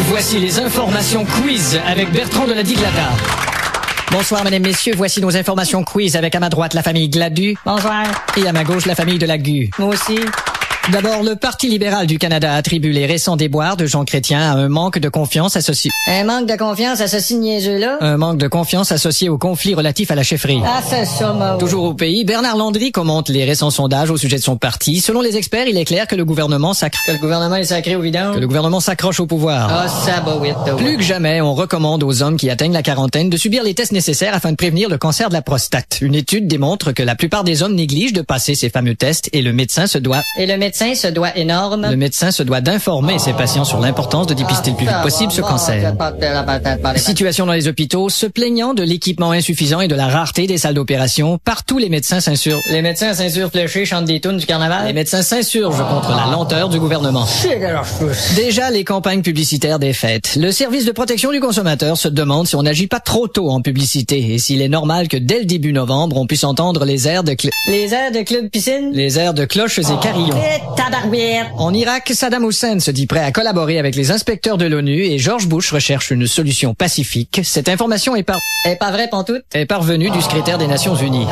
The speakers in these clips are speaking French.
Voici les informations quiz avec Bertrand de la Diglata. Bonsoir, mesdames, messieurs. Voici nos informations quiz avec à ma droite la famille Gladu. Bonsoir. Et à ma gauche la famille de Lagu. Moi aussi. D'abord, le Parti libéral du Canada attribue les récents déboires de Jean Chrétien à un manque de confiance associé. Un manque de confiance à ce signe niaiseux-là? Un manque de confiance associé au conflit relatif à la chefferie. Ah, c'est ça, moi. Toujours au pays, Bernard Landry commente les récents sondages au sujet de son parti. Selon les experts, il est clair que le gouvernement Que le gouvernement est sacré au vidange? que le gouvernement s'accroche au pouvoir. Ah, ça va, oui. Plus que jamais, on recommande aux hommes qui atteignent la quarantaine de subir les tests nécessaires afin de prévenir le cancer de la prostate. Une étude démontre que la plupart des hommes négligent de passer ces fameux tests et le médecin se doit d'informer ses patients sur l'importance de dépister le plus vite possible ce cancer. Situation dans les hôpitaux, se plaignant de l'équipement insuffisant et de la rareté des salles d'opération, partout les médecins s'insurgent. Les médecins ceinture fléchée chantent des tunes du carnaval. Les médecins s'insurgent contre la lenteur du gouvernement. Déjà les campagnes publicitaires des fêtes. Le service de protection du consommateur se demande si on n'agit pas trop tôt en publicité et s'il est normal que dès le début novembre, on puisse entendre les airs de Les airs de club piscine? les airs de cloches et carillons. Tabarouette. En Irak, Saddam Hussein se dit prêt à collaborer avec les inspecteurs de l'ONU et George Bush recherche une solution pacifique. Cette information est pas vrai, pantoute? parvenue du secrétaire des Nations Unies.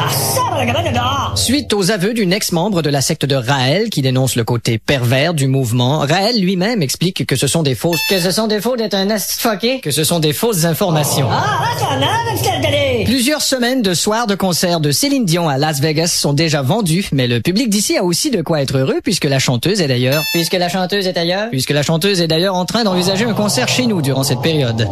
Suite aux aveux d'une ex-membre de la secte de Raël qui dénonce le côté pervers du mouvement, Raël lui-même explique que ce sont des fausses Que ce sont des faux d'être un asti fucké? que ce sont des fausses informations. Plusieurs semaines de soirs de concert de Céline Dion à Las Vegas sont déjà vendus, mais le public d'ici a aussi de quoi être heureux puisque la chanteuse est d'ailleurs Puisque la chanteuse est ailleurs? en train d'envisager un concert chez nous durant cette période.